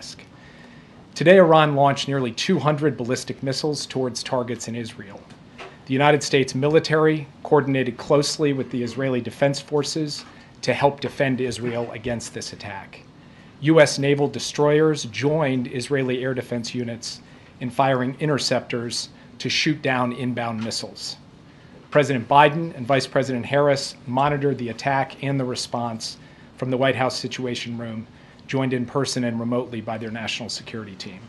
task. Today, Iran launched nearly 200 ballistic missiles towards targets in Israel. The United States military coordinated closely with the Israeli Defense Forces to help defend Israel against this attack. U.S. naval destroyers joined Israeli air defense units in firing interceptors to shoot down inbound missiles. President Biden and Vice President Harris monitored the attack and the response from the White House Situation Room, joined in person and remotely by their national security team.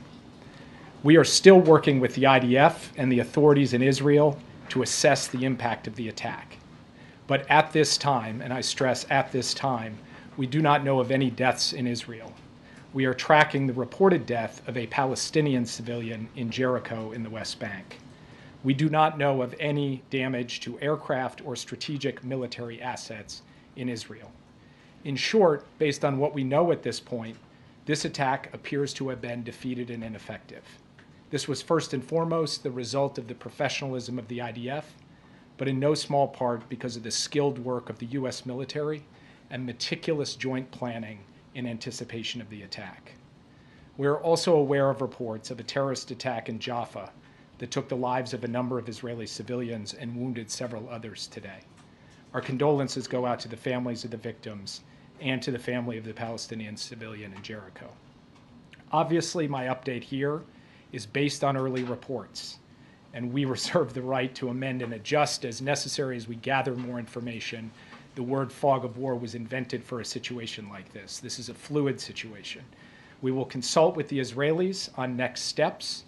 We are still working with the IDF and the authorities in Israel to assess the impact of the attack. But at this time, and I stress at this time, we do not know of any deaths in Israel. We are tracking the reported death of a Palestinian civilian in Jericho in the West Bank. We do not know of any damage to aircraft or strategic military assets in Israel. In short, based on what we know at this point, this attack appears to have been defeated and ineffective. This was first and foremost the result of the professionalism of the IDF, but in no small part because of the skilled work of the U.S. military and meticulous joint planning in anticipation of the attack. We are also aware of reports of a terrorist attack in Jaffa that took the lives of a number of Israeli civilians and wounded several others today. Our condolences go out to the families of the victims and to the family of the Palestinian civilian in Jericho. Obviously, my update here is based on early reports, and we reserve the right to amend and adjust as necessary as we gather more information. The word fog of war was invented for a situation like this. This is a fluid situation. We will consult with the Israelis on next steps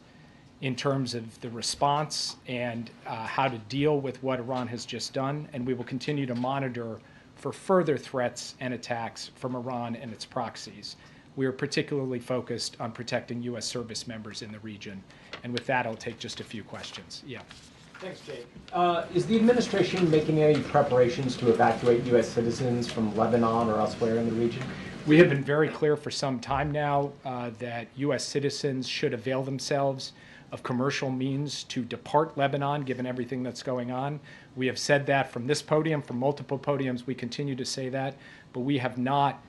in terms of the response and how to deal with what Iran has just done, and we will continue to monitor for further threats and attacks from Iran and its proxies. We are particularly focused on protecting U.S. service members in the region. And with that, I'll take just a few questions. Yeah. Thanks, Jake. Is the administration making any preparations to evacuate U.S. citizens from Lebanon or elsewhere in the region? We have been very clear for some time now that U.S. citizens should avail themselves of commercial means to depart Lebanon, given everything that's going on. We have said that from this podium, from multiple podiums. We continue to say that, but we have not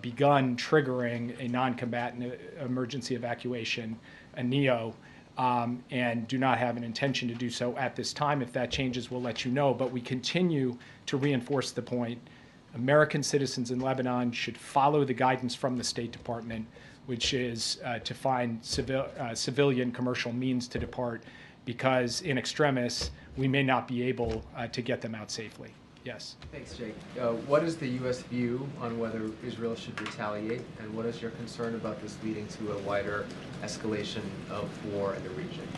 begun triggering a non-combatant emergency evacuation, a NEO, and do not have an intention to do so at this time. If that changes, we'll let you know. But we continue to reinforce the point. American citizens in Lebanon should follow the guidance from the State Department, which is to find civilian commercial means to depart, because in extremis, we may not be able to get them out safely. Yes. Thanks, Jake. What is the U.S. view on whether Israel should retaliate, and what is your concern about this leading to a wider escalation of war in the region?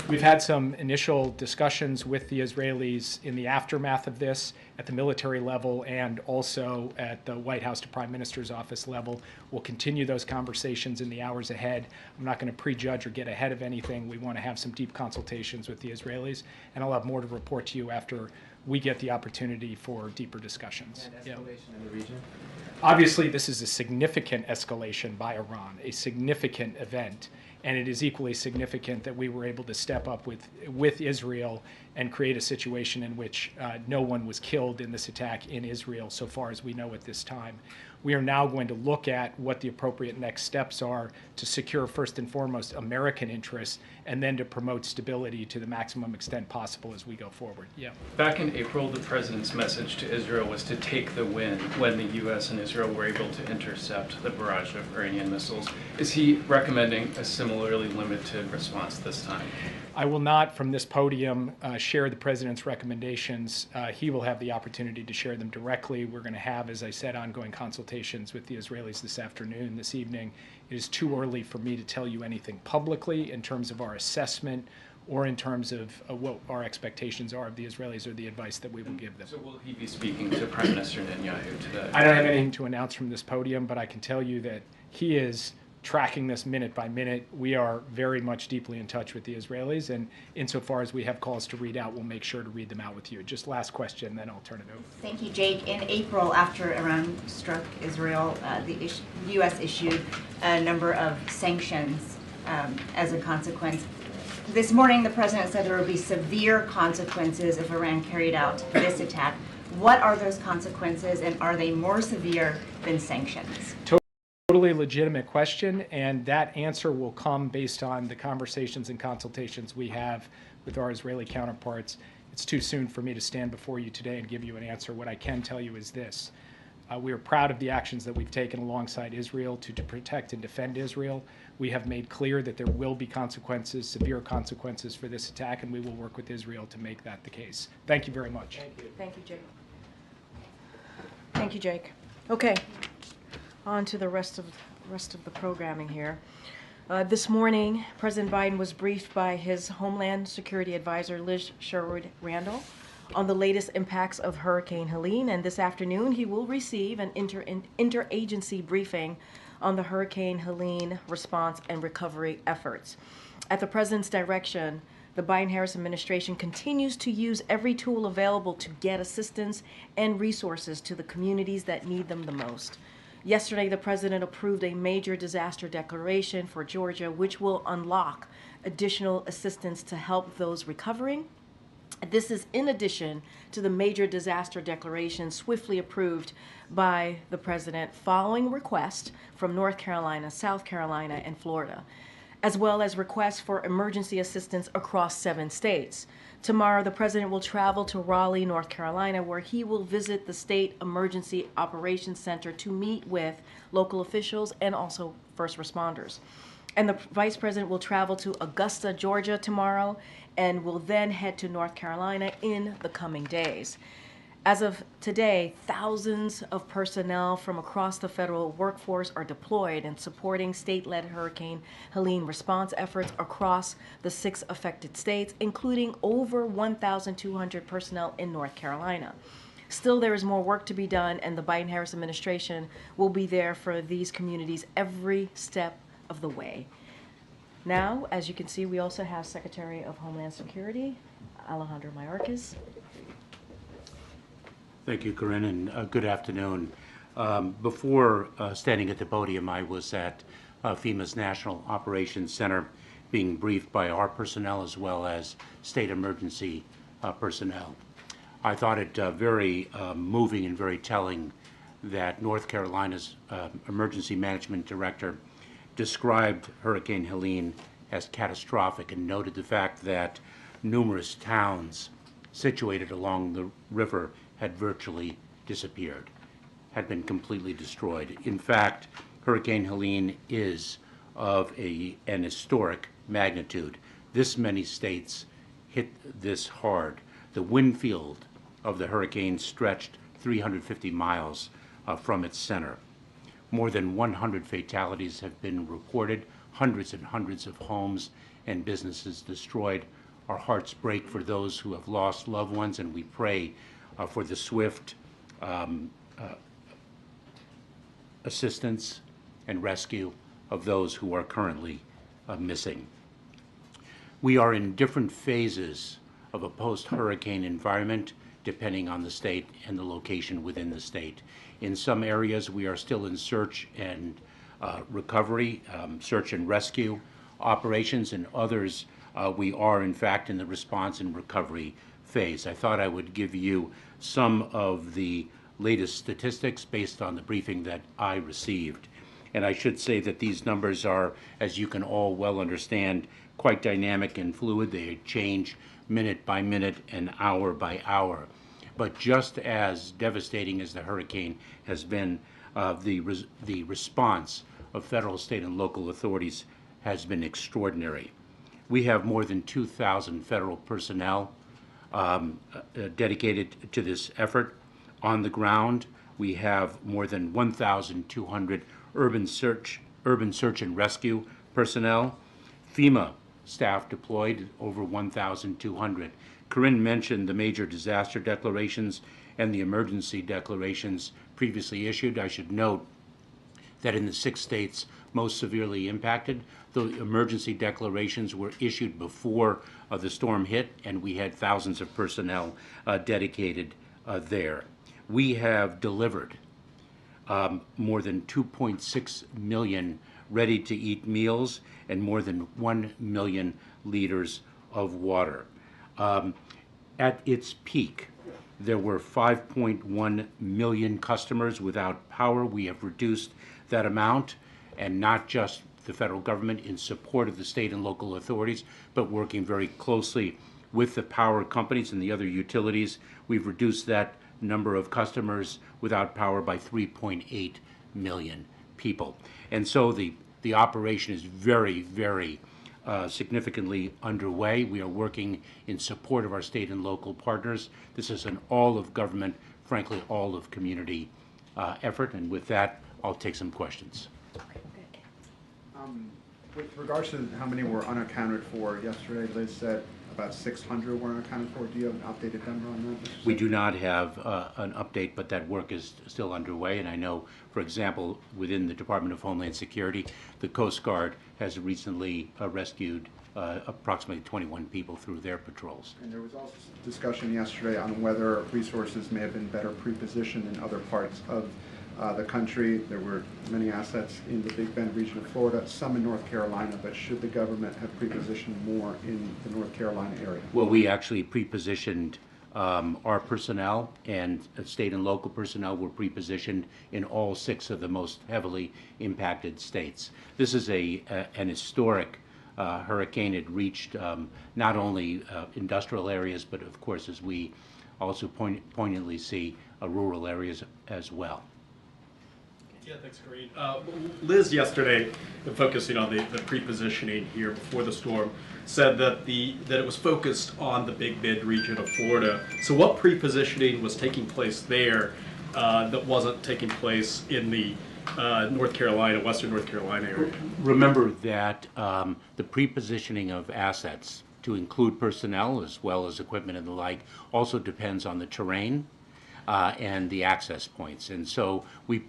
We've had some initial discussions with the Israelis in the aftermath of this at the military level and also at the White House to Prime Minister's office level. We'll continue those conversations in the hours ahead. I'm not going to prejudge or get ahead of anything. We want to have some deep consultations with the Israelis, and I'll have more to report to you after we get the opportunity for deeper discussions. And escalation in the region? Obviously, this is a significant escalation by Iran, a significant event, and it is equally significant that we were able to step up with Israel and create a situation in which no one was killed in this attack in Israel, so far as we know at this time. We are now going to look at what the appropriate next steps are to secure, first and foremost, American interests, and then to promote stability to the maximum extent possible as we go forward. Yeah. Back in April, the president's message to Israel was to take the win when the U.S. and Israel were able to intercept the barrage of Iranian missiles. Is he recommending a similarly limited response this time? I will not, from this podium, share the president's recommendations. He will have the opportunity to share them directly. We're going to have, as I said, ongoing consultations with the Israelis this afternoon, this evening. It is too early for me to tell you anything publicly in terms of our assessment or in terms of what our expectations are of the Israelis or the advice that we will give them. So will he be speaking to Prime Minister Netanyahu today? I don't have anything to announce from this podium, but I can tell you that he is tracking this minute by minute. We are very much deeply in touch with the Israelis, and insofar as we have calls to read out, we'll make sure to read them out with you. Just last question, then I'll turn it over. Thank you, Jake. In April, after Iran struck Israel, the U.S. issued a number of sanctions as a consequence. This morning, the president said there would be severe consequences if Iran carried out this attack. What are those consequences, and are they more severe than sanctions? totally legitimate question, and that answer will come based on the conversations and consultations we have with our Israeli counterparts. It's too soon for me to stand before you today and give you an answer. What I can tell you is this. We are proud of the actions that we've taken alongside Israel to protect and defend Israel. We have made clear that there will be consequences, severe consequences for this attack, and we will work with Israel to make that the case. Thank you very much. Thank you. Thank you, Jake. Thank you, Jake. Okay, on to the rest of the programming here. This morning, President Biden was briefed by his Homeland Security Advisor, Liz Sherwood Randall, on the latest impacts of Hurricane Helene, and this afternoon he will receive an interagency briefing on the Hurricane Helene response and recovery efforts. At the President's direction, the Biden-Harris administration continues to use every tool available to get assistance and resources to the communities that need them the most. Yesterday, the President approved a major disaster declaration for Georgia, which will unlock additional assistance to help those recovering. This is in addition to the major disaster declaration swiftly approved by the President following requests from North Carolina, South Carolina, and Florida, as well as requests for emergency assistance across 7 states. Tomorrow, the President will travel to Raleigh, North Carolina, where he will visit the State Emergency Operations Center to meet with local officials and also first responders. And the Vice President will travel to Augusta, Georgia tomorrow, and will then head to North Carolina in the coming days. As of today, thousands of personnel from across the federal workforce are deployed and supporting state-led Hurricane Helene response efforts across the 6 affected states, including over 1,200 personnel in North Carolina. Still, there is more work to be done, and the Biden-Harris administration will be there for these communities every step of the way. Now, as you can see, we also have Secretary of Homeland Security, Alejandro Mayorkas. Thank you, Karine, and good afternoon. Before standing at the podium, I was at FEMA's National Operations Center being briefed by our personnel as well as state emergency personnel. I thought it very moving and very telling that North Carolina's Emergency Management Director described Hurricane Helene as catastrophic and noted the fact that numerous towns situated along the river had virtually disappeared, had been completely destroyed. In fact, Hurricane Helene is of an historic magnitude. This many states hit this hard. The wind field of the hurricane stretched 350 miles from its center. More than 100 fatalities have been reported, hundreds and hundreds of homes and businesses destroyed. Our hearts break for those who have lost loved ones, and we pray for the swift assistance and rescue of those who are currently missing. We are in different phases of a post-hurricane environment depending on the state and the location within the state. In some areas, we are still in search and recovery, search and rescue operations. In others, we are, in fact, in the response and recovery phase. I thought I would give you some of the latest statistics based on the briefing that I received. And I should say that these numbers are, as you can all well understand, quite dynamic and fluid. They change minute by minute and hour by hour. But just as devastating as the hurricane has been, the response of federal, state, and local authorities has been extraordinary. We have more than 2,000 federal personnel dedicated to this effort. On the ground, we have more than 1,200 urban search and rescue personnel. FEMA staff deployed, over 1,200. Karine mentioned the major disaster declarations and the emergency declarations previously issued. I should note that in the 6 states most severely impacted, the emergency declarations were issued before the storm hit, and we had thousands of personnel dedicated there. We have delivered more than 2.6 million ready-to-eat meals and more than 1 million liters of water. At its peak, there were 5.1 million customers without power. We have reduced that amount, and not just the federal government in support of the state and local authorities, but working very closely with the power companies and the other utilities. We've reduced that number of customers without power by 3.8 million people. And so the operation is very, very significantly underway. We are working in support of our state and local partners. This is an all of government, frankly, all of community effort. And with that, I'll take some questions. With regards to how many were unaccounted for, yesterday Liz said about 600 were unaccounted for. Do you have an updated number on that? We do not have an update, but that work is still underway. And I know, for example, within the Department of Homeland Security, the Coast Guard has recently rescued approximately 21 people through their patrols. And there was also discussion yesterday on whether resources may have been better pre-positioned in other parts of the country. There were many assets in the Big Bend region of Florida, some in North Carolina, but should the government have pre-positioned more in the North Carolina area? Well, we actually pre-positioned our personnel, and state and local personnel were pre-positioned in all 6 of the most heavily impacted states. This is an historic hurricane. It reached not only industrial areas, but of course, as we also poignantly see, rural areas as well. Yeah, thanks, Karine. Liz yesterday, focusing on the pre-positioning here before the storm, said that it was focused on the Big Bend region of Florida. So what pre-positioning was taking place there that wasn't taking place in the North Carolina, Western North Carolina area? Remember that the pre-positioning of assets, to include personnel as well as equipment and the like, also depends on the terrain and the access points. And so we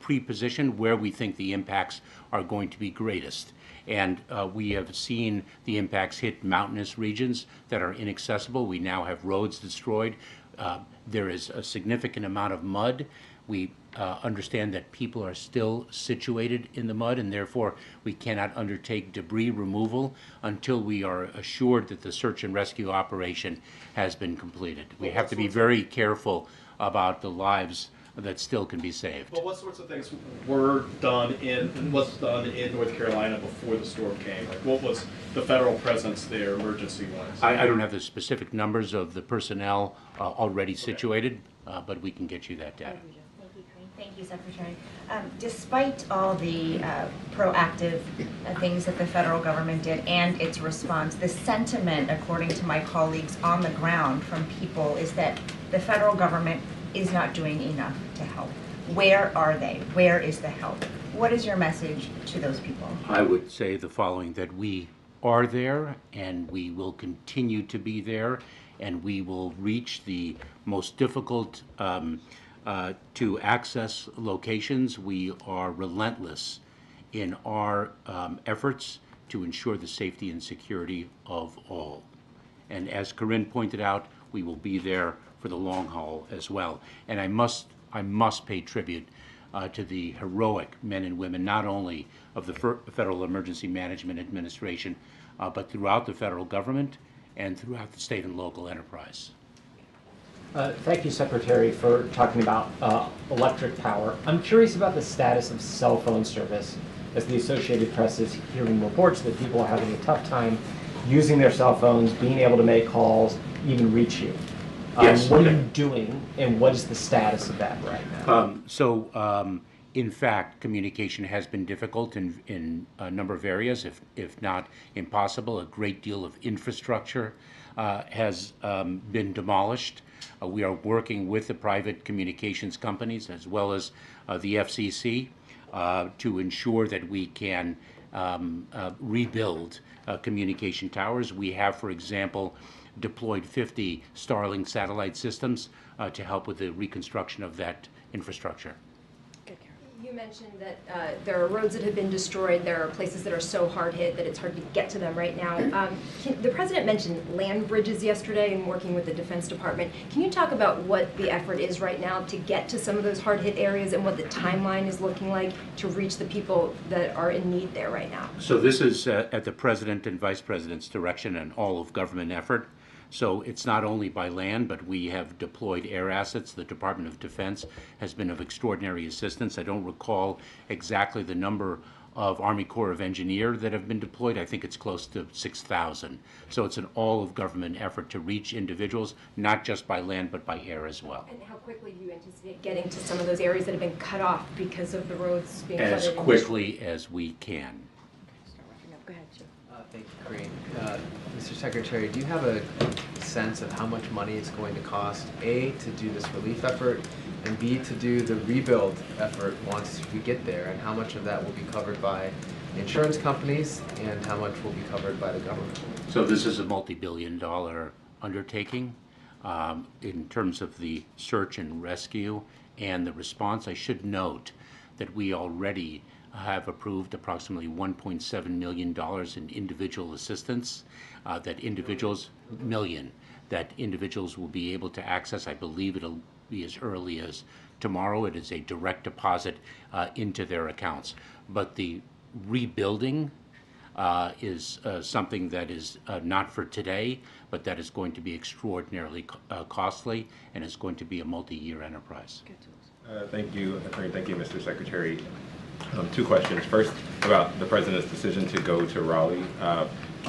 pre-position where we think the impacts are going to be greatest. And we have seen the impacts hit mountainous regions that are inaccessible. We now have roads destroyed. There is a significant amount of mud. We understand that people are still situated in the mud, and therefore we cannot undertake debris removal until we are assured that the search and rescue operation has been completed. We have to be very careful about the lives that still can be saved. Well, what sorts of things were done in North Carolina before the storm came? Like, what was the federal presence there, emergency-wise? I don't have the specific numbers of the personnel already situated, but we can get you that data. Thank you, Secretary. Despite all the proactive things that the federal government did and its response, the sentiment, according to my colleagues on the ground from people, is that the federal government is not doing enough to help. Where are they? Where is the help? What is your message to those people? I would say the following, that we are there and we will continue to be there, and we will reach the most difficult to access locations. We are relentless in our efforts to ensure the safety and security of all. And as Karine pointed out, we will be there for the long haul as well. And I must pay tribute to the heroic men and women, not only of the Federal Emergency Management Administration, but throughout the federal government and throughout the state and local enterprise. Thank you, Secretary, for talking about electric power. I'm curious about the status of cell phone service, as the Associated Press is hearing reports that people are having a tough time using their cell phones, being able to make calls, even reach you. Yes. What are you doing, and what is the status of that right now? In fact, communication has been difficult in a number of areas, if not impossible. A great deal of infrastructure has been demolished. We are working with the private communications companies as well as the FCC to ensure that we can rebuild communication towers. We have, for example, deployed 50 Starlink satellite systems to help with the reconstruction of that infrastructure. You mentioned that there are roads that have been destroyed. There are places that are so hard hit that it's hard to get to them right now. The President mentioned land bridges yesterday and working with the Defense Department. Can you talk about what the effort is right now to get to some of those hard hit areas and what the timeline is looking like to reach the people that are in need there right now? So this is at the President and Vice President's direction, an all-of-government effort. So it's not only by land, but we have deployed air assets. The Department of Defense has been of extraordinary assistance. I don't recall exactly the number of Army Corps of Engineers that have been deployed. I think it's close to 6,000. So it's an all-of-government effort to reach individuals, not just by land, but by air as well. And how quickly do you anticipate getting to some of those areas that have been cut off because of the roads being flooded? As quickly as we can. Start wrapping up. Go ahead, Joe. Thank you, Karine. Mr. Secretary, do you have a sense of how much money it's going to cost, A, to do this relief effort, and B, to do the rebuild effort once we get there, and how much of that will be covered by insurance companies, and how much will be covered by the government? So this is a multi-billion-dollar undertaking. In terms of the search and rescue and the response, I should note that we already have approved approximately $1.7 million in individual assistance that individuals will be able to access. I believe it'll be as early as tomorrow. It is a direct deposit into their accounts. But the rebuilding is something that is not for today, but that is going to be extraordinarily costly and is going to be a multi-year enterprise. Thank you, Attorney. Thank you, Mr. Secretary. Two questions. First, about the President's decision to go to Raleigh.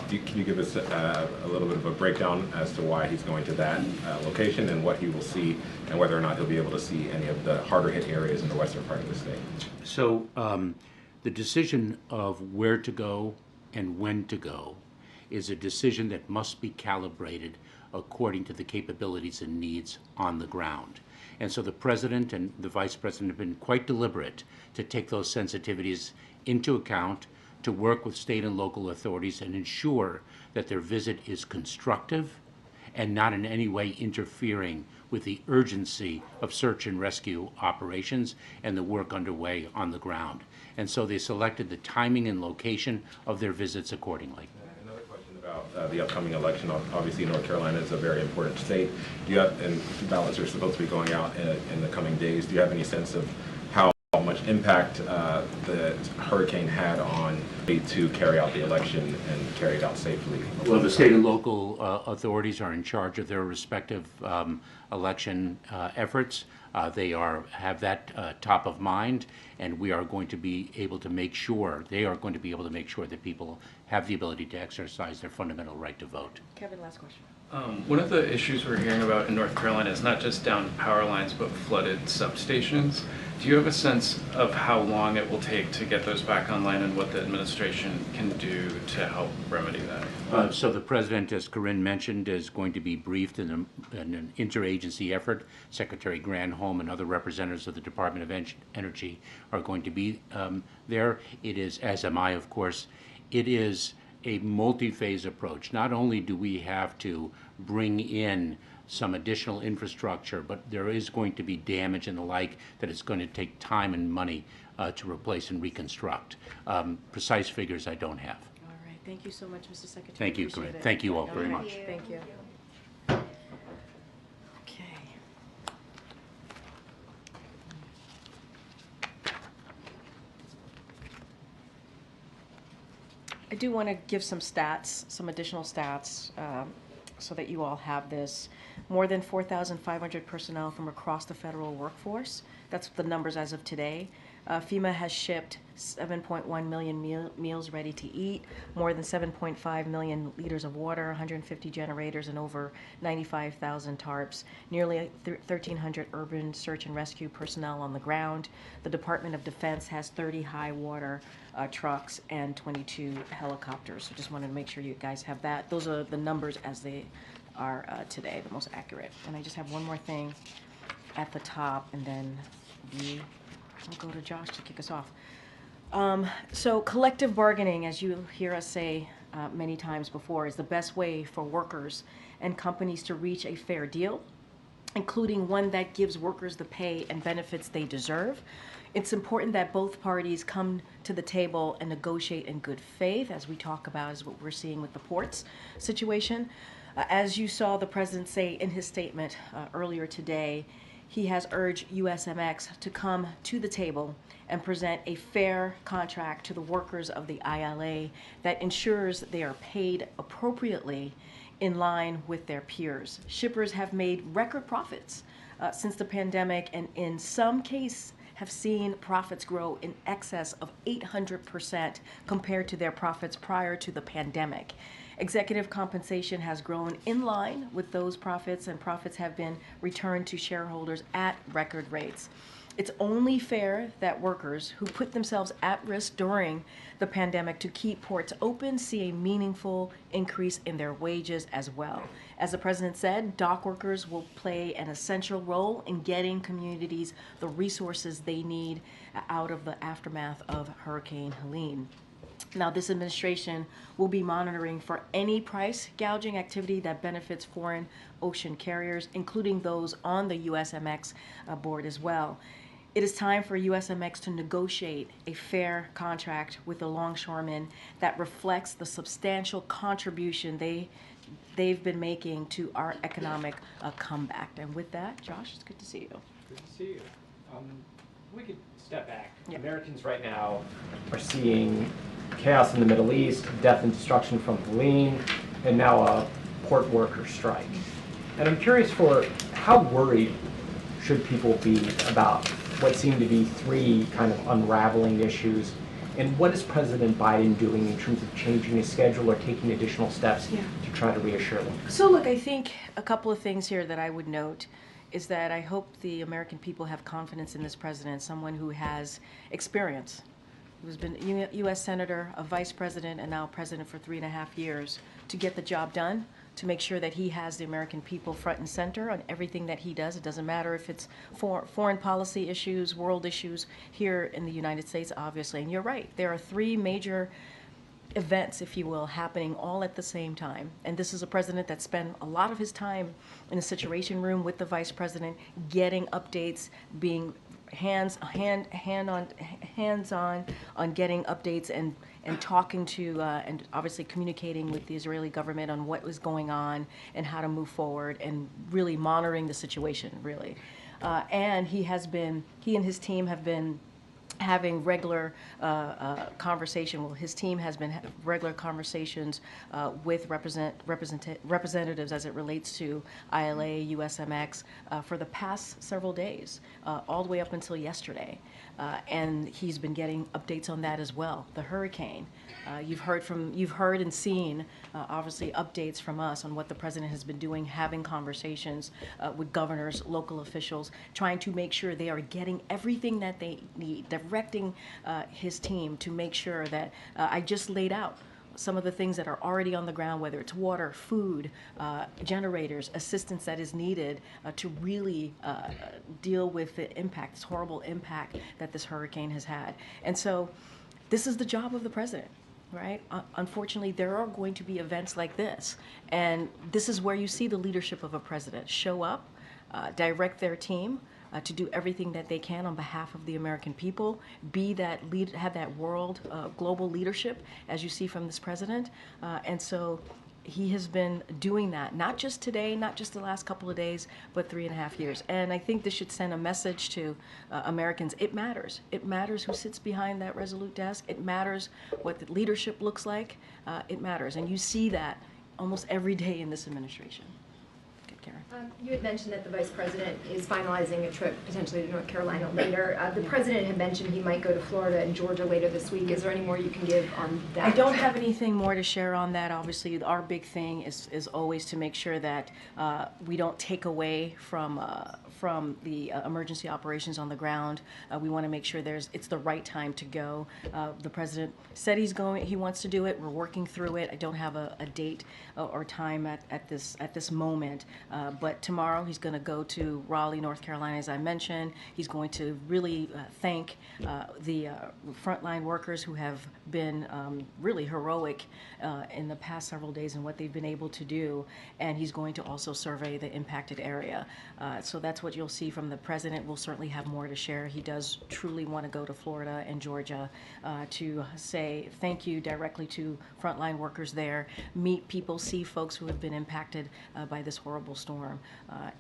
Can you give us a little bit of a breakdown as to why he's going to that location and what he will see, and whether or not he'll be able to see any of the harder hit areas in the western part of the state? So the decision of where to go and when to go is a decision that must be calibrated according to the capabilities and needs on the ground. And so the President and the Vice President have been quite deliberate to take those sensitivities into account, to work with state and local authorities and ensure that their visit is constructive and not in any way interfering with the urgency of search and rescue operations and the work underway on the ground. And so they selected the timing and location of their visits accordingly. Another question about the upcoming election. Obviously, North Carolina is a very important state. Do you have, and ballots are supposed to be going out in the coming days. Do you have any sense of how much impact the hurricane had on to carry out the election and carry it out safely? Well, the state and local authorities are in charge of their respective election efforts. They have that top of mind, and we are going to be able to make sure, they are going to be able to make sure that people have the ability to exercise their fundamental right to vote. Kevin, last question. One of the issues we're hearing about in North Carolina is not just down power lines, but flooded substations. Do you have a sense of how long it will take to get those back online and what the administration can do to help remedy that? So the President, as Karine mentioned, is going to be briefed in an interagency effort. Secretary Granholm and other representatives of the Department of Energy are going to be there. It is, as am I, of course, it is a multi-phase approach. Not only do we have to bring in some additional infrastructure, but there is going to be damage and the like that it's going to take time and money to replace and reconstruct. Precise figures I don't have. All right. Thank you so much, Mr. Secretary. Thank you, Appreciate Corinne. it. Thank you all very much. Thank you. Okay. I do want to give some stats, some additional stats, so that you all have this. More than 4,500 personnel from across the federal workforce. That's the numbers as of today. FEMA has shipped 7.1 million meals ready to eat, more than 7.5 million liters of water, 150 generators, and over 95,000 tarps. Nearly 1,300 urban search and rescue personnel on the ground. The Department of Defense has 30 high water trucks and 22 helicopters. So just wanted to make sure you guys have that. Those are the numbers as they are today, the most accurate. And I just have one more thing at the top, and then I'll go to Josh to kick us off. So collective bargaining, as you hear us say many times before, is the best way for workers and companies to reach a fair deal, including one that gives workers the pay and benefits they deserve. It's important that both parties come to the table and negotiate in good faith, as we talk about, is what we're seeing with the ports situation. As you saw the President say in his statement earlier today, he has urged USMX to come to the table and present a fair contract to the workers of the ILA that ensures they are paid appropriately in line with their peers. Shippers have made record profits since the pandemic, and in some cases have seen profits grow in excess of 800% compared to their profits prior to the pandemic. Executive compensation has grown in line with those profits, and profits have been returned to shareholders at record rates. It's only fair that workers who put themselves at risk during the pandemic to keep ports open see a meaningful increase in their wages as well. As the president said, dock workers will play an essential role in getting communities the resources they need out of the aftermath of Hurricane Helene. Now, this administration will be monitoring for any price gouging activity that benefits foreign ocean carriers, including those on the USMX board as well. It is time for USMX to negotiate a fair contract with the longshoremen that reflects the substantial contribution they've been making to our economic comeback. And with that, Josh, it's good to see you. Good to see you. We could step back. Yeah. Americans right now are seeing chaos in the Middle East, death and destruction from Helene, and now a port worker strike. And I'm curious for how worried should people be about what seem to be three kind of unraveling issues, and what is President Biden doing in terms of changing his schedule or taking additional steps to try to reassure them? So look, I think a couple of things here that I would note is that I hope the American people have confidence in this president, someone who has experience, who's been a U.S. Senator, a Vice President, and now President for 3.5 years, to get the job done, to make sure that he has the American people front and center on everything that he does. It doesn't matter if it's foreign policy issues, world issues here in the United States, obviously. And you're right, there are three major events, if you will, happening all at the same time. And this is a president that spent a lot of his time in a situation room with the vice president, getting updates, being hands-on on getting updates and talking to and obviously communicating with the Israeli government on what was going on and how to move forward, and really monitoring the situation, really. And he and his team have been having regular conversation. Well, his team has been regular conversations with representatives as it relates to ILA, USMX for the past several days, all the way up until yesterday. And he's been getting updates on that as well. The hurricane, you've heard and seen obviously updates from us on what the president has been doing, having conversations with governors, local officials, trying to make sure they are getting everything that they need, directing his team to make sure that I just laid out some of the things that are already on the ground, whether it's water, food, generators, assistance that is needed to really deal with the impact, this horrible impact that this hurricane has had. And so this is the job of the president, right? Unfortunately, there are going to be events like this. And this is where you see the leadership of a president show up, direct their team, to do everything that they can on behalf of the American people, be that have that global leadership, as you see from this president. And so he has been doing that, not just today, not just the last couple of days, but 3.5 years. And I think this should send a message to Americans. It matters. It matters who sits behind that resolute desk. It matters what the leadership looks like. It matters. And you see that almost every day in this administration. Karen. You had mentioned that the Vice President is finalizing a trip potentially to North Carolina later. The President had mentioned he might go to Florida and Georgia later this week. Is there any more you can give on that? I don't have anything more to share on that. Obviously, our big thing is always to make sure that we don't take away from the emergency operations on the ground. We want to make sure it's the right time to go. The President said he wants to do it. We're working through it. I don't have a date or time at this moment. But tomorrow he's going to go to Raleigh, North Carolina, as I mentioned. He's going to really thank the frontline workers who have been really heroic in the past several days and what they've been able to do. And he's going to also survey the impacted area. So that's what you'll see from the president. We'll certainly have more to share. He does truly want to go to Florida and Georgia to say thank you directly to frontline workers there, meet people, see folks who have been impacted by this horrible storm. storm,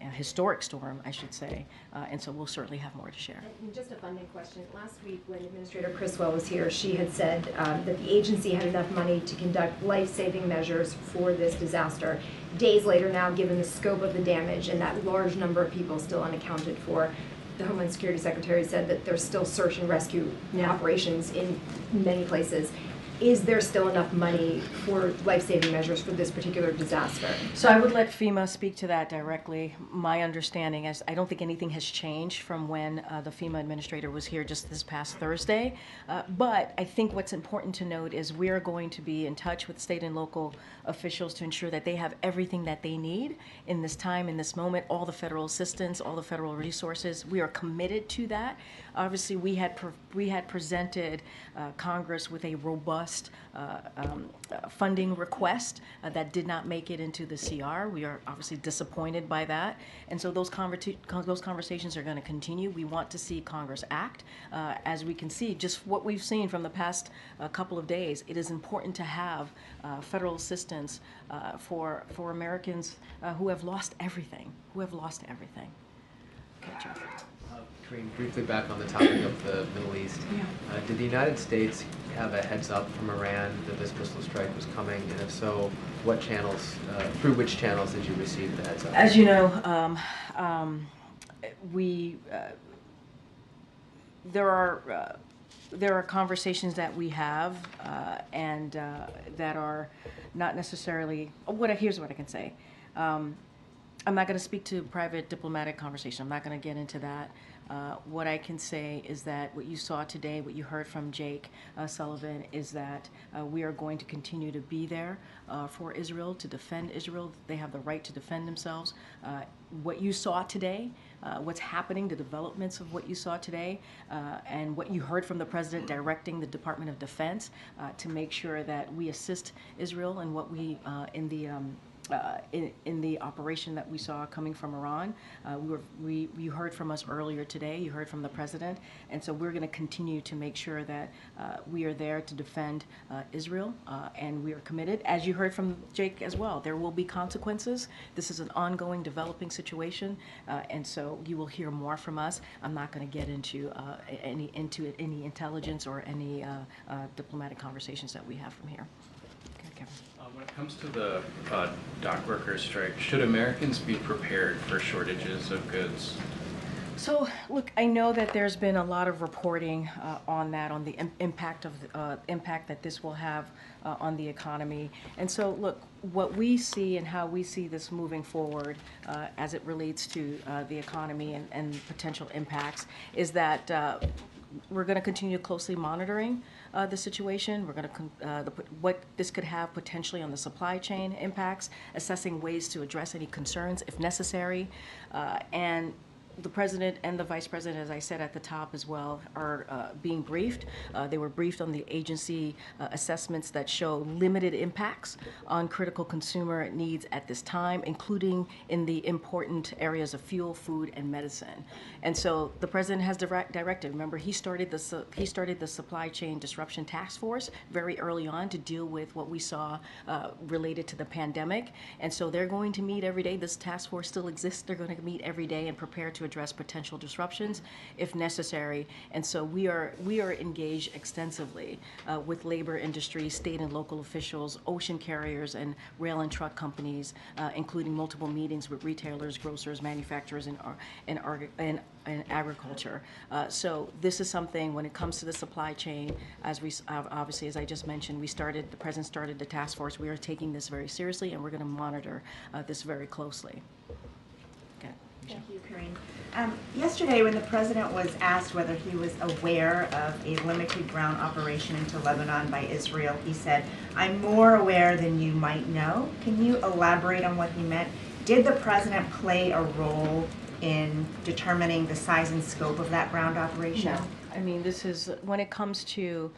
a historic storm, I should say, and so we'll certainly have more to share. And just a funding question. Last week, when Administrator Criswell was here, she had said that the agency had enough money to conduct life-saving measures for this disaster. Days later now, given the scope of the damage and that large number of people still unaccounted for, the Homeland Security Secretary said that there's still search and rescue operations in many places. Is there still enough money for life-saving measures for this particular disaster? So I would let FEMA speak to that directly. My understanding is I don't think anything has changed from when the FEMA administrator was here just this past Thursday. But I think what's important to note is we are going to be in touch with state and local officials to ensure that they have everything that they need in this time, in this moment, all the federal assistance, all the federal resources. We are committed to that. Obviously, we had presented Congress with a robust funding request that did not make it into the CR. We are obviously disappointed by that, and so those conversations are going to continue. We want to see Congress act. As we can see, just what we've seen from the past couple of days, it is important to have federal assistance for Americans who have lost everything. Okay, Jeff. Karine, briefly back on the topic of the Middle East. Did the United States have a heads up from Iran that this missile strike was coming? And if so, what channels, through which channels did you receive the heads up? As you know, there are conversations that we have and that are not necessarily. Here's what I can say. I'm not going to speak to private diplomatic conversation. I'm not going to get into that. What I can say is that what you saw today, what you heard from Jake Sullivan, is that we are going to continue to be there for Israel, to defend Israel. They have the right to defend themselves. What you saw today, what's happening, the developments of what you saw today, and what you heard from the President directing the Department of Defense to make sure that we assist Israel in what we, in the operation that we saw coming from Iran. You heard from us earlier today, you heard from the President, and so we're going to continue to make sure that we are there to defend Israel, and we are committed. As you heard from Jake as well, there will be consequences. This is an ongoing, developing situation, and so you will hear more from us. I'm not going to get into any intelligence or any diplomatic conversations that we have from here. Okay, Kevin. When it comes to the dock workers strike, should Americans be prepared for shortages of goods? So, look, I know that there's been a lot of reporting on that, on the impact that this will have on the economy. And so, look, what we see and how we see this moving forward as it relates to the economy and potential impacts is that we're going to continue closely monitoring the situation. We're going to what this could have potentially on the supply chain impacts, assessing ways to address any concerns if necessary, and the President and the Vice President, as I said at the top as well, are being briefed. They were briefed on the agency assessments that show limited impacts on critical consumer needs at this time, including in the important areas of fuel, food, and medicine. And so the President has directed. Remember, he started the supply chain disruption task force very early on to deal with what we saw related to the pandemic. And so they're going to meet every day. This task force still exists. They're going to meet every day and prepare to address potential disruptions if necessary. And so we are engaged extensively with labor industry, state and local officials, ocean carriers, and rail and truck companies, including multiple meetings with retailers, grocers, manufacturers, and agriculture. So this is something, when it comes to the supply chain, as we obviously, as I just mentioned, the President started the task force. We are taking this very seriously, and we're going to monitor this very closely. Okay. Thank you, Karine. Yesterday, when the President was asked whether he was aware of a limited ground operation into Lebanon by Israel, he said, "I'm more aware than you might know." Can you elaborate on what he meant? Did the President play a role in determining the size and scope of that ground operation? No. I mean, this is, when it comes to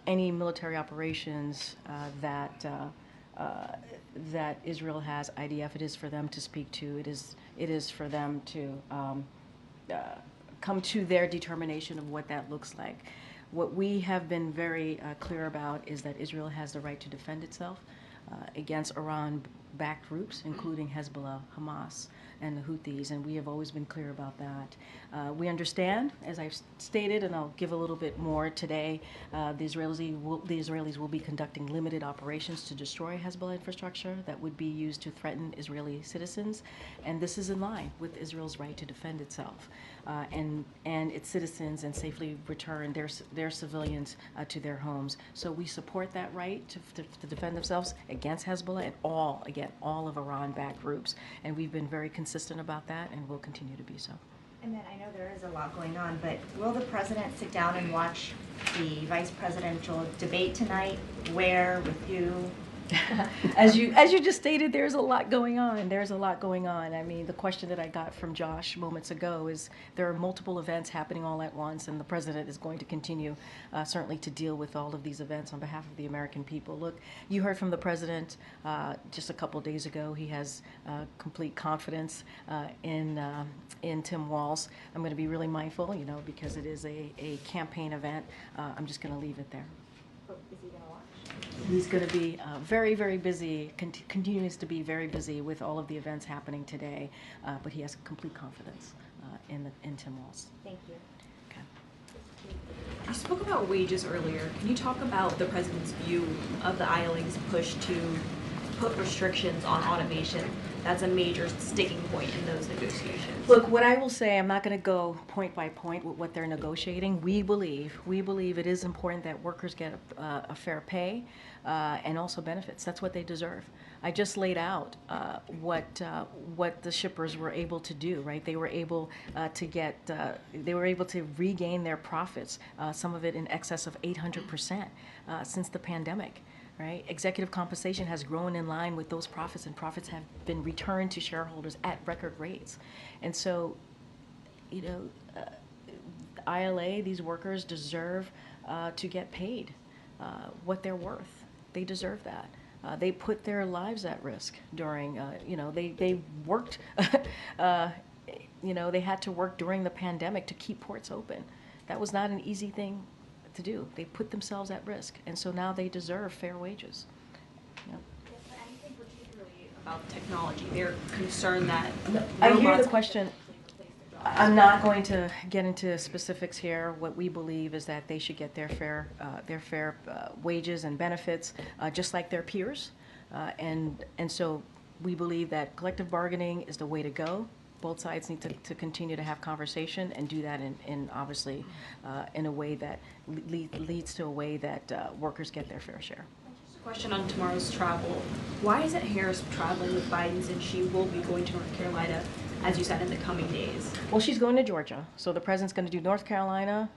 any military operations that Israel has, IDF, it is for them to speak to. It is for them to come to their determination of what that looks like. What we have been very clear about is that Israel has the right to defend itself against Iran backed groups, including Hezbollah, Hamas, and the Houthis, and we have always been clear about that. We understand, as I've stated, and I'll give a little bit more today, the Israelis will be conducting limited operations to destroy Hezbollah infrastructure that would be used to threaten Israeli citizens, and this is in line with Israel's right to defend itself and its citizens and safely return their civilians to their homes. So we support that right to defend themselves against Hezbollah and all of Iran-backed groups, and we've been very consistent about that and will continue to be so. And then I know there is a lot going on, but will the president sit down and watch the vice presidential debate tonight? Where, with who? As you just stated, there's a lot going on. There's a lot going on. I mean, the question that I got from Josh moments ago is there are multiple events happening all at once, and the president is going to continue certainly to deal with all of these events on behalf of the American people. Look, you heard from the president just a couple days ago. He has complete confidence in Tim Walz. I'm going to be really mindful, because it is a campaign event. I'm just going to leave it there. Is he going to watch? He's going to be very, very busy, continues to be very busy with all of the events happening today, but he has complete confidence in Tim Walz. Thank you. Okay. You spoke about wages earlier. Can you talk about the president's view of the ILA's push to put restrictions on automation? That's a major sticking point in those negotiations. Look, what I will say, I'm not going to go point by point with what they're negotiating. We believe it is important that workers get a fair pay and also benefits. That's what they deserve. I just laid out what the shippers were able to do. Right? They were able to regain their profits. Some of it in excess of 800% since the pandemic. Right? Executive compensation has grown in line with those profits, and profits have been returned to shareholders at record rates. And so, ILA, these workers deserve to get paid what they're worth. They deserve that. They put their lives at risk during, they worked, they had to work during the pandemic to keep ports open. That was not an easy thing to do. They put themselves at risk, and so now they deserve fair wages. Yep. Anything particularly about technology? They're concerned that I hear the question. I'm not going to get into specifics here. What we believe is that they should get their fair wages and benefits, just like their peers, and so we believe that collective bargaining is the way to go. Both sides need to continue to have conversation and do that in obviously in a way that leads to a way that workers get their fair share. Just a question on tomorrow's travel. Why isn't Harris traveling with Biden, since she will be going to North Carolina, as you said, in the coming days? Well, she's going to Georgia, so the president's going to do North Carolina,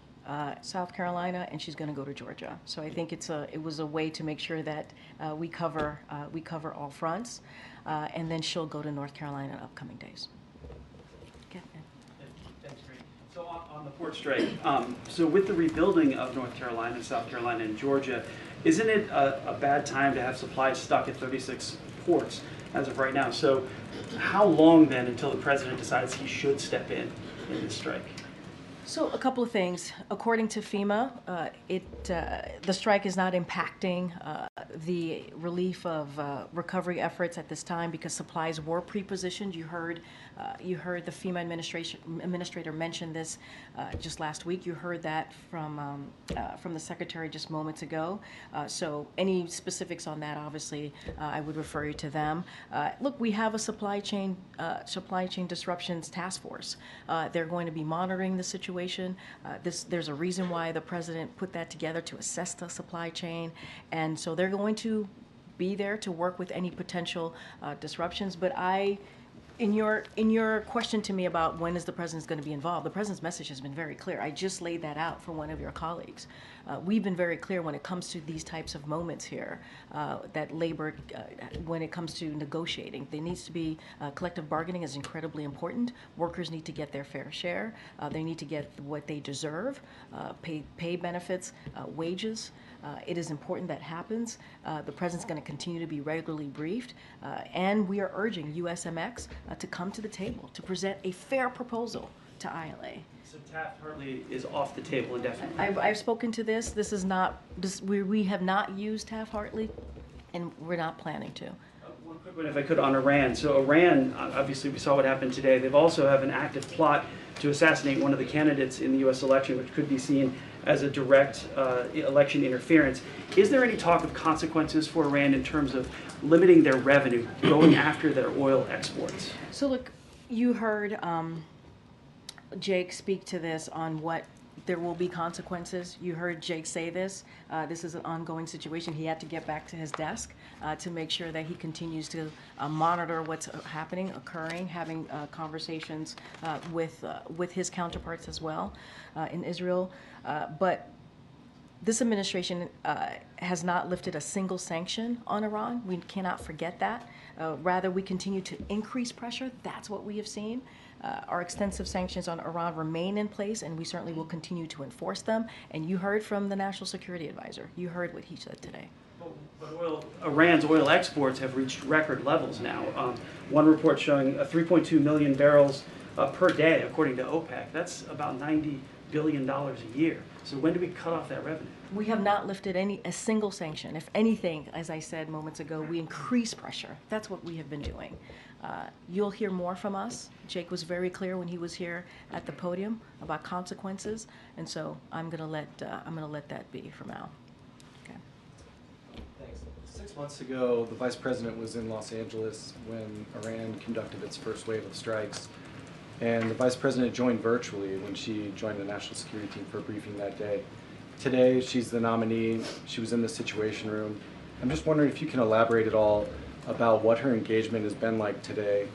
South Carolina, and she's going to go to Georgia. So I think it was a way to make sure that we cover all fronts, and then she'll go to North Carolina in upcoming days. Thanks, Karine. So on the port strike, so with the rebuilding of North Carolina, South Carolina, and Georgia, isn't it a bad time to have supplies stuck at 36 ports as of right now? So how long then until the president decides he should step in this strike? So a couple of things. According to FEMA, the strike is not impacting the relief of recovery efforts at this time because supplies were pre-positioned. You heard the FEMA administrator mention this just last week. You heard that from the secretary just moments ago. So any specifics on that, obviously, I would refer you to them. Look, we have a supply chain disruptions task force. They're going to be monitoring the situation. There's a reason why the president put that together to assess the supply chain, and so they're going to be there to work with any potential disruptions. But in your question to me about when is the president going to be involved, the president's message has been very clear. I just laid that out for one of your colleagues. We've been very clear when it comes to these types of moments here, that labor, when it comes to negotiating, there needs to be collective bargaining is incredibly important. Workers need to get their fair share. They need to get what they deserve, pay benefits, wages. It is important that happens. The president's going to continue to be regularly briefed, and we are urging USMX to come to the table to present a fair proposal to ILA. So Taft-Hartley is off the table indefinitely? I've spoken to this. We have not used Taft-Hartley, and we're not planning to. One quick one, if I could, on Iran. So Iran, obviously, we saw what happened today. They've also have an active plot to assassinate one of the candidates in the U.S. election, which could be seen as a direct election interference. Is there any talk of consequences for Iran in terms of limiting their revenue, going after their oil exports? So look, you heard Jake speak to this on what there will be consequences. You heard Jake say this. This is an ongoing situation. He had to get back to his desk to make sure that he continues to monitor what's happening, occurring, having conversations with his counterparts as well in Israel. But this administration has not lifted a single sanction on Iran. We cannot forget that. Rather, we continue to increase pressure. That's what we have seen. Our extensive sanctions on Iran remain in place, and we certainly will continue to enforce them. And you heard from the National Security Advisor. You heard what he said today. But Iran's oil exports have reached record levels now. One report showing 3.2 million barrels per day, according to OPEC. That's about $90 billion a year. So when do we cut off that revenue? We have not lifted a single sanction. If anything, as I said moments ago, we increase pressure. That's what we have been doing. You'll hear more from us. Jake was very clear when he was here at the podium about consequences, and so I'm gonna let that be for now. Okay. Thanks. 6 months ago, the Vice President was in Los Angeles when Iran conducted its first wave of strikes. And the Vice President joined virtually when she joined the National Security Team for a briefing that day. Today, she's the nominee. She was in the Situation Room. I'm just wondering if you can elaborate at all about what her engagement has been like today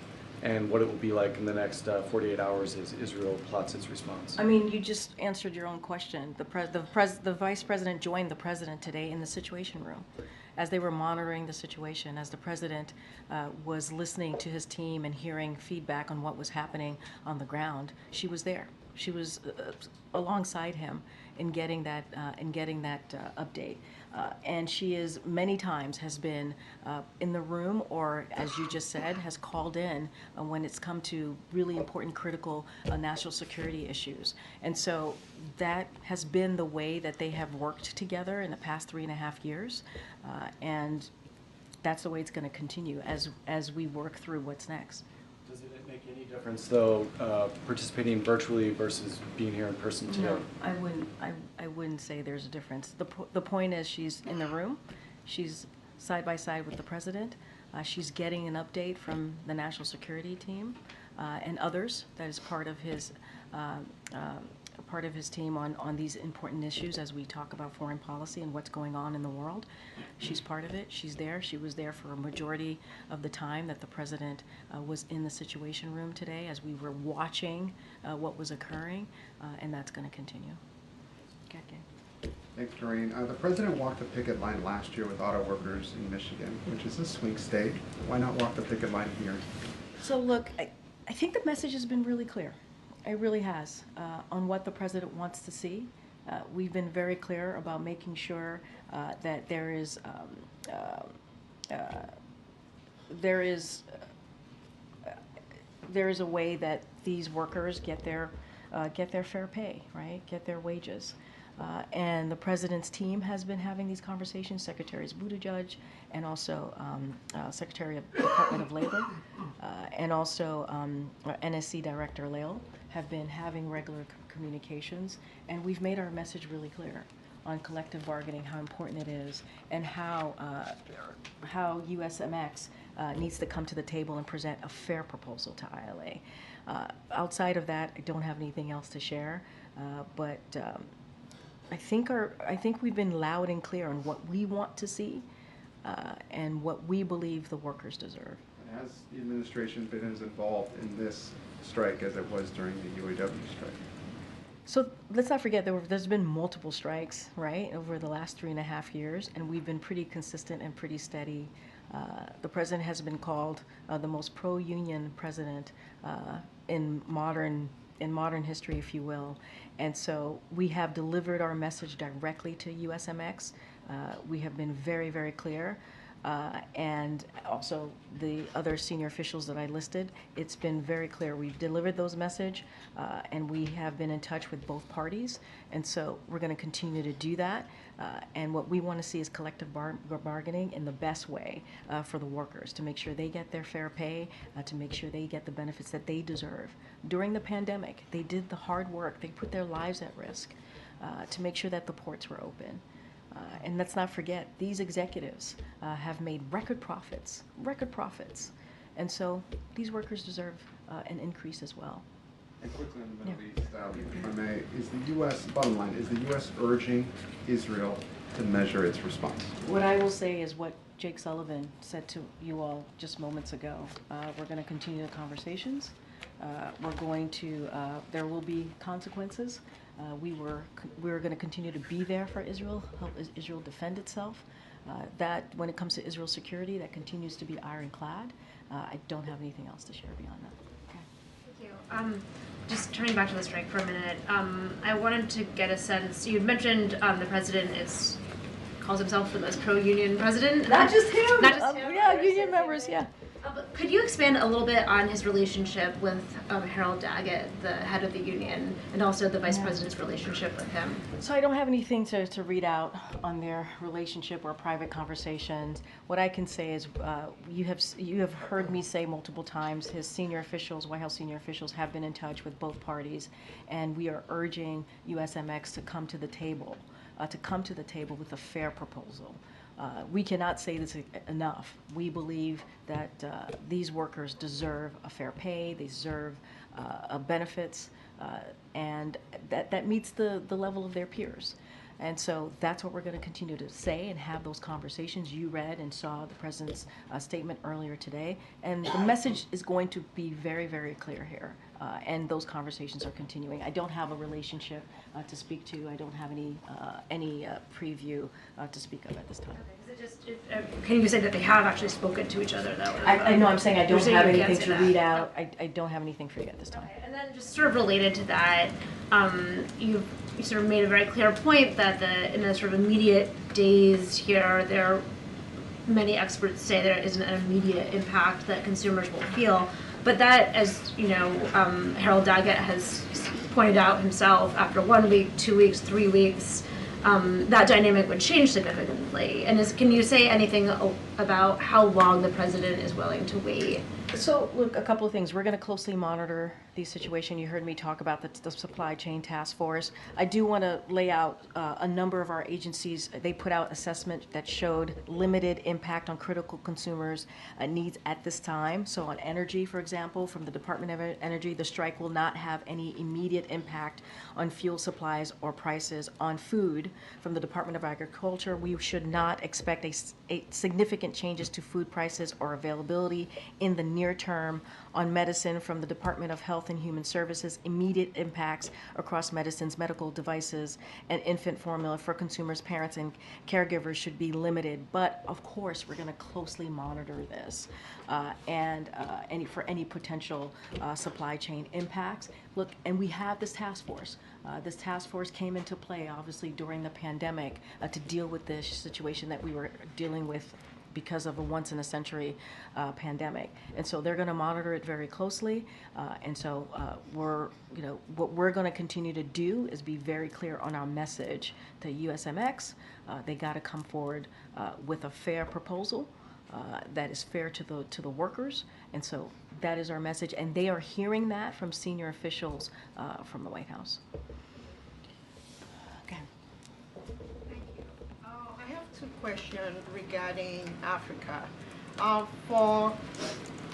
and what it will be like in the next 48 hours as Israel plots its response. I mean, you just answered your own question. The Vice President joined the President today in the Situation Room as they were monitoring the situation, as the President was listening to his team and hearing feedback on what was happening on the ground. She was there. She was alongside him in getting that update. And she is many times has been in the room, or as you just said, has called in when it's come to really important, critical national security issues. And so that has been the way that they have worked together in the past 3.5 years, and that's the way it's going to continue as we work through what's next. Does it make any difference, though, participating virtually versus being here in person today? No, I wouldn't say there's a difference. The point is she's in the room. She's side by side with the President. She's getting an update from the National Security Team and others. That is part of his team on these important issues as we talk about foreign policy and what's going on in the world. She's part of it. She's there. She was there for a majority of the time that the President was in the Situation Room today as we were watching what was occurring, and that's going to continue. Okay. Thanks, Karine. The President walked the picket line last year with auto workers in Michigan, which is a swing state. Why not walk the picket line here? So look, I think the message has been really clear. It really has, on what the President wants to see. We've been very clear about making sure that there is a way that these workers get their fair pay, right? Get their wages. And the President's team has been having these conversations, Secretaries Buttigieg and also Secretary of the Department of Labor and also NSC Director Lael have been having regular communications, and we've made our message really clear on collective bargaining, how important it is, and how USMX needs to come to the table and present a fair proposal to ILA. Outside of that, I don't have anything else to share, but I think we've been loud and clear on what we want to see and what we believe the workers deserve. Has the administration been as involved in this strike as it was during the UAW strike? So let's not forget there's been multiple strikes, right, over the last 3.5 years, and we've been pretty consistent and pretty steady. The President has been called the most pro-union president in modern history, if you will. And so we have delivered our message directly to USMX. We have been very, very clear. And also the other senior officials that I listed, it's been very clear. We've delivered those message, and we have been in touch with both parties. And so we're going to continue to do that. And what we want to see is collective bargaining in the best way for the workers, to make sure they get their fair pay, to make sure they get the benefits that they deserve. During the pandemic, they did the hard work. They put their lives at risk to make sure that the ports were open. And let's not forget, these executives have made record profits. And so these workers deserve an increase as well. And quickly on the Middle East, if I may, is the U.S., bottom line, is the U.S. urging Israel to measure its response? What I will say is what Jake Sullivan said to you all just moments ago. We're going to continue the conversations. We're going to, there will be consequences. We're going to continue to be there for Israel, help Israel defend itself. That when it comes to Israel's security, that continues to be ironclad. I don't have anything else to share beyond that. Thank you. Just turning back to the strike for a minute, I wanted to get a sense. You had mentioned the president calls himself the most pro-union president. Not just him. Not just him. Yeah, union members. Yeah. But could you expand a little bit on his relationship with Harold Daggett, the head of the union, and also the vice president's relationship with him? So I don't have anything to read out on their relationship or private conversations. What I can say is you have heard me say multiple times his senior officials, White House senior officials, have been in touch with both parties, and we are urging USMX to come to the table with a fair proposal. We cannot say this enough. We believe that these workers deserve a fair pay, they deserve benefits, and that meets the level of their peers. And so that's what we're going to continue to say and have those conversations. You read and saw the president's statement earlier today, and the message is going to be very, very clear here. And those conversations are continuing. I don't have a relationship to speak to. I don't have any preview to speak of at this time. Can you say that they have actually spoken to each other, though? I know I'm saying I don't have anything to read out. I don't have anything for you at this time. Okay. And then just sort of related to that, you sort of made a very clear point that in the sort of immediate days here, many experts say there isn't an immediate impact that consumers will feel. But that, as you know, Harold Daggett has pointed out himself, after 1 week, 2 weeks, 3 weeks, that dynamic would change significantly. And can you say anything about how long the president is willing to wait? So, look, a couple of things. We're going to closely monitor the situation. You heard me talk about the supply chain task force. I do want to lay out a number of our agencies. They put out assessment that showed limited impact on critical consumers' needs at this time. So on energy, for example, from the Department of Energy, the strike will not have any immediate impact on fuel supplies or prices. On food, from the Department of Agriculture, we should not expect a significant changes to food prices or availability in the near term. On medicine, from the Department of Health and Human Services, immediate impacts across medicines, medical devices, and infant formula for consumers, parents, and caregivers should be limited. But of course, we're going to closely monitor this and for any potential supply chain impacts. Look, and we have this task force. This task force came into play, obviously, during the pandemic to deal with this situation that we were dealing with because of a once-in-a-century pandemic. And so they're going to monitor it very closely. And so what we're going to continue to do is be very clear on our message to USMX. They got to come forward with a fair proposal that is fair to the workers. And so that is our message. And they are hearing that from senior officials from the White House. Okay. I have two questions regarding Africa. For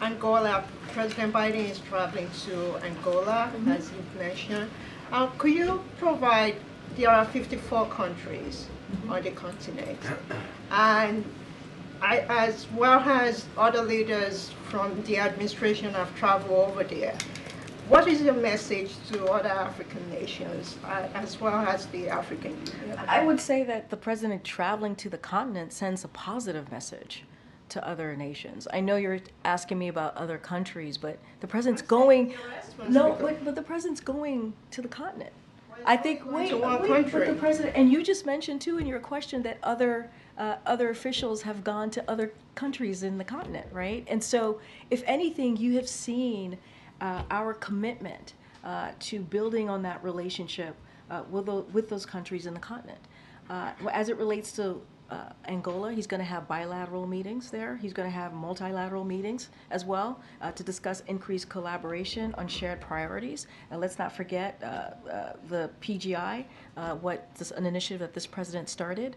Angola, President Biden is traveling to Angola, as you mentioned. Could you provide, there are 54 countries on the continent, and as well as other leaders from the administration have traveled over there. What is your message to other African nations, as well as the African Union? I would say that the president traveling to the continent sends a positive message to other nations. I know you're asking me about other countries, but the president's going. No, but the president's going to the continent. I think. Wait, but the president, and you just mentioned too in your question that other officials have gone to other countries in the continent, right? And so, if anything, you have seen our commitment to building on that relationship with those countries in the continent. As it relates to Angola, he's going to have bilateral meetings there. He's going to have multilateral meetings as well to discuss increased collaboration on shared priorities. And let's not forget the PGI, an initiative that this president started.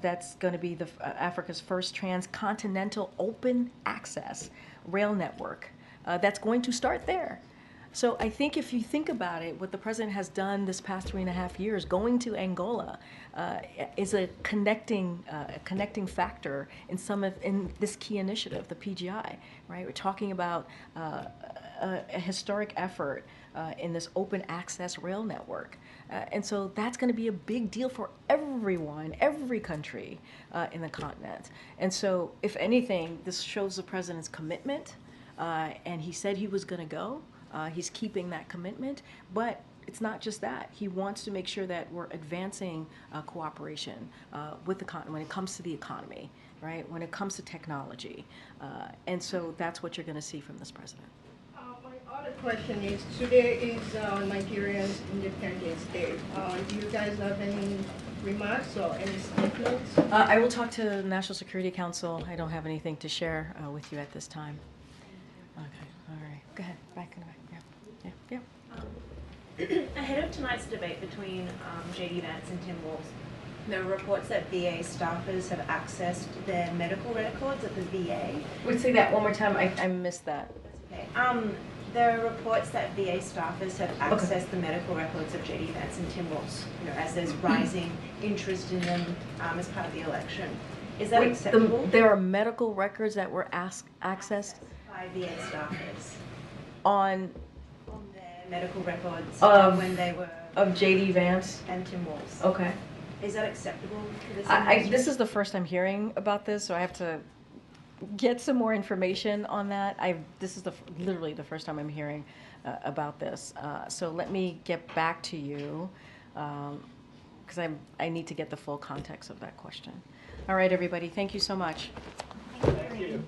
That's going to be Africa's first transcontinental open access rail network. That's going to start there. So I think if you think about it, what the president has done this past 3.5 years, going to Angola, is a connecting factor in this key initiative, the PGI. Right? We're talking about a historic effort in this open access rail network, and so that's going to be a big deal for everyone, every country in the continent. And so, if anything, this shows the president's commitment, and he said he was going to go. He's keeping that commitment, but it's not just that. He wants to make sure that we're advancing cooperation with the continent when it comes to the economy, right? When it comes to technology. And so that's what you're going to see from this president. My other question is, today is Nigeria's Independence Day. Do you guys have any remarks or any statements? I will talk to the National Security Council. I don't have anything to share with you at this time. Okay, all right. Go ahead, back in the back. Yeah. Ahead of tonight's debate between J.D. Vance and Tim Walz, there are reports that VA staffers have accessed their medical records at the VA. Would say that one more time. I missed that. That's okay. There are reports that VA staffers have accessed the medical records of J.D. Vance and Tim Walz, as there's rising interest in them as part of the election. Is that acceptable? There are medical records that were accessed by VA staffers on their medical records when they were of J.D. Vance and Tim Walz. Okay. Is that acceptable for this? This is the first I'm hearing about this, so I have to get some more information on that. This is literally the first time I'm hearing about this. So let me get back to you because I need to get the full context of that question. All right, everybody. Thank you so much. Thank you.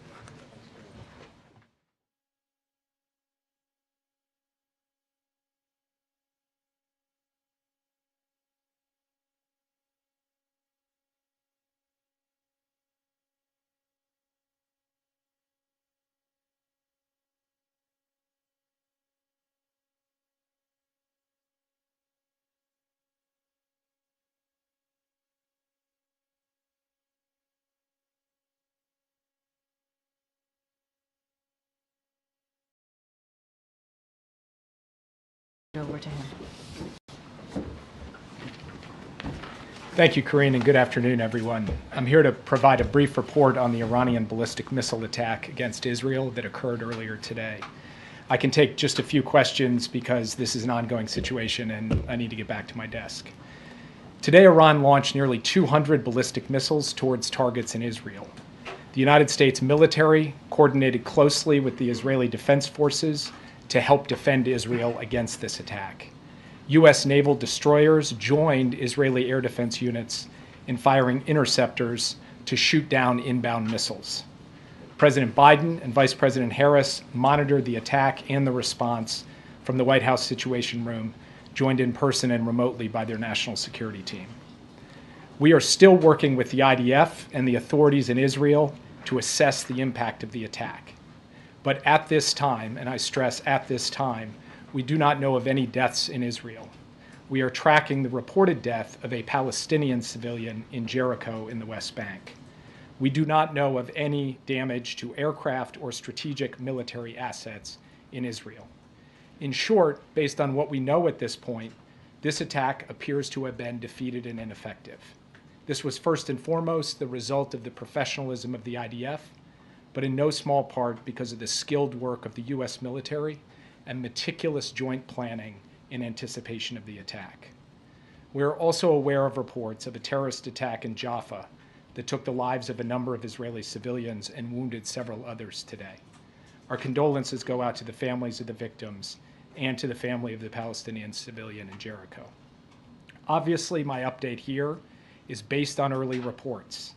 Over to him. Thank you, Karine, and good afternoon, everyone. I'm here to provide a brief report on the Iranian ballistic missile attack against Israel that occurred earlier today. I can take just a few questions because this is an ongoing situation and I need to get back to my desk. Today, Iran launched nearly 200 ballistic missiles towards targets in Israel. The United States military coordinated closely with the Israeli Defense Forces to help defend Israel against this attack. U.S. naval destroyers joined Israeli air defense units in firing interceptors to shoot down inbound missiles. President Biden and Vice President Harris monitored the attack and the response from the White House Situation Room, joined in person and remotely by their national security team. We are still working with the IDF and the authorities in Israel to assess the impact of the attack. But at this time, and I stress at this time, we do not know of any deaths in Israel. We are tracking the reported death of a Palestinian civilian in Jericho in the West Bank. We do not know of any damage to aircraft or strategic military assets in Israel. In short, based on what we know at this point, this attack appears to have been defeated and ineffective. This was first and foremost the result of the professionalism of the IDF, but in no small part because of the skilled work of the U.S. military and meticulous joint planning in anticipation of the attack. We are also aware of reports of a terrorist attack in Jaffa that took the lives of a number of Israeli civilians and wounded several others today. Our condolences go out to the families of the victims and to the family of the Palestinian civilian in Jericho. Obviously, my update here is based on early reports,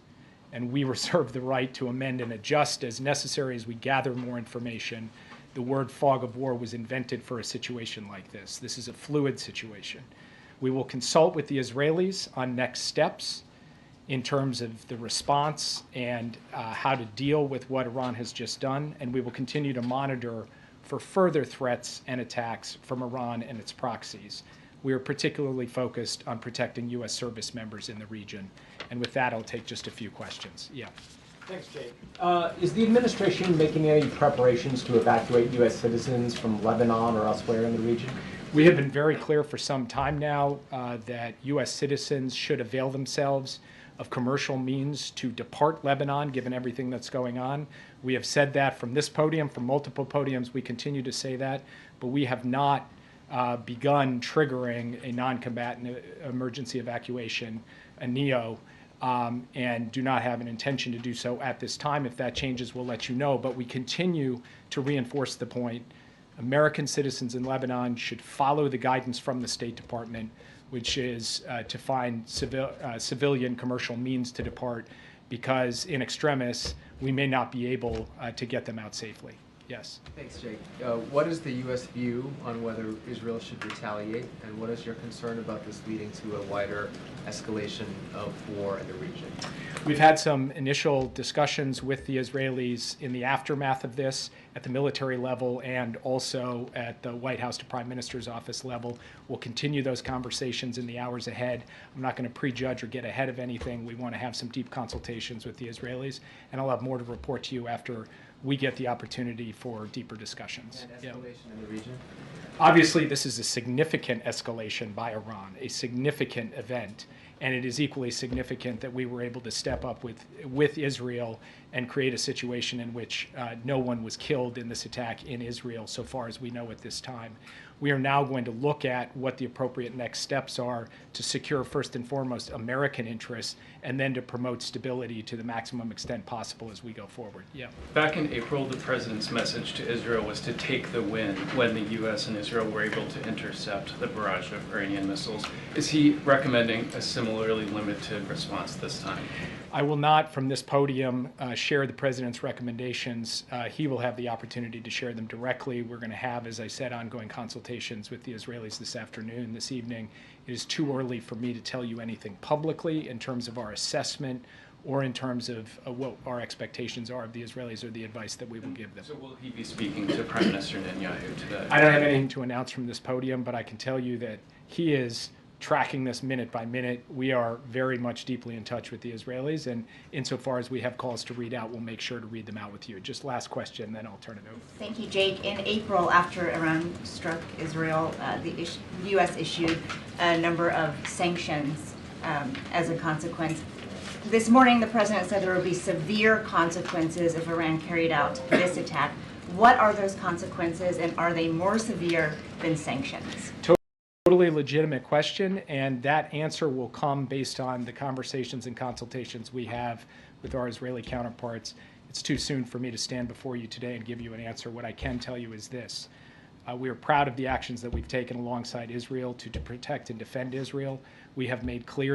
and we reserve the right to amend and adjust as necessary as we gather more information. The word fog of war was invented for a situation like this. This is a fluid situation. We will consult with the Israelis on next steps in terms of the response and how to deal with what Iran has just done, and we will continue to monitor for further threats and attacks from Iran and its proxies. We are particularly focused on protecting U.S. service members in the region. And with that, I'll take just a few questions. Yeah. Thanks, Jake. Is the administration making any preparations to evacuate U.S. citizens from Lebanon or elsewhere in the region? We have been very clear for some time now that U.S. citizens should avail themselves of commercial means to depart Lebanon, given everything that's going on. We have said that from this podium, from multiple podiums. We continue to say that, but we have not begun triggering a non-combatant emergency evacuation, a NEO, and do not have an intention to do so at this time. If that changes, we'll let you know. But we continue to reinforce the point. American citizens in Lebanon should follow the guidance from the State Department, which is to find civilian commercial means to depart, because in extremis, we may not be able to get them out safely. Yes. Thanks, Jake. What is the U.S. view on whether Israel should retaliate, and what is your concern about this leading to a wider escalation of war in the region? We've had some initial discussions with the Israelis in the aftermath of this at the military level and also at the White House to Prime Minister's office level. We'll continue those conversations in the hours ahead. I'm not going to prejudge or get ahead of anything. We want to have some deep consultations with the Israelis, and I'll have more to report to you after we get the opportunity for deeper discussions. And escalation in the region? Obviously, this is a significant escalation by Iran, a significant event, and it is equally significant that we were able to step up with Israel and create a situation in which no one was killed in this attack in Israel, so far as we know at this time. We are now going to look at what the appropriate next steps are to secure, first and foremost, American interests, and then to promote stability to the maximum extent possible as we go forward. Yeah. Back in April, the president's message to Israel was to take the win when the U.S. and Israel were able to intercept the barrage of Iranian missiles. Is he recommending a similarly limited response this time? I will not, from this podium, share the president's recommendations. He will have the opportunity to share them directly. We're going to have, as I said, ongoing consultations with the Israelis this afternoon, this evening. It is too early for me to tell you anything publicly in terms of our assessment or in terms of what our expectations are of the Israelis or the advice that we will give them. So will he be speaking to Prime Minister Netanyahu today? I don't have anything to announce from this podium, but I can tell you that he is tracking this minute by minute. We are very much deeply in touch with the Israelis, and insofar as we have calls to read out, we'll make sure to read them out with you. Just last question, then I'll turn it over. Thank you, Jake. In April, after Iran struck Israel, the U.S. issued a number of sanctions as a consequence. This morning, the president said there would be severe consequences if Iran carried out this attack. What are those consequences, and are they more severe than sanctions? Totally legitimate question, and that answer will come based on the conversations and consultations we have with our Israeli counterparts. It's too soon for me to stand before you today and give you an answer. What I can tell you is this. We are proud of the actions that we've taken alongside Israel to protect and defend Israel. We have made clear that